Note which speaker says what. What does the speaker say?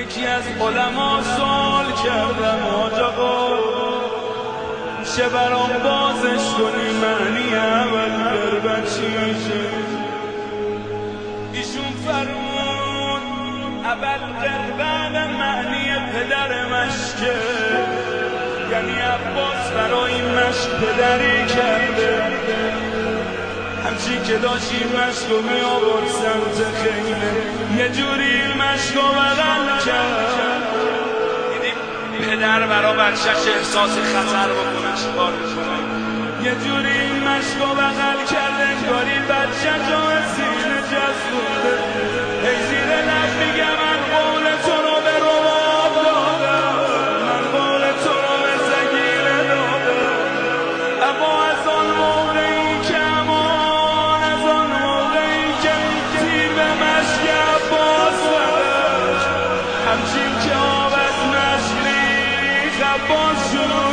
Speaker 1: یکی از علما سوال کردم حاج آقا چه برام بازش کنی معنی اول قربت چی میشه؟ ایشون فرمود اول قربت معنی پدر مشکه، یعنی عباس برای این مشک پدری کرده، همچین که داشت این مشک رو می آورد سمت خیمه یه جوری این مشک رو بغل کرد. دیدیم پدر برای بچه‌ش احساس خطر بکنه چیکار میکنه؟ یه جوری این مشک رو بغل کرد انگاری بچه جا سینه جذبونده. ای زیر لب میگه من قول تو رو به رواب دادم، من قول تو رو به سگیره دادم، اما از آن موقعی که امان از آن موقعی که تیر به مشک عباس زدم، همچین که آب از مشک ریخت عباس شروع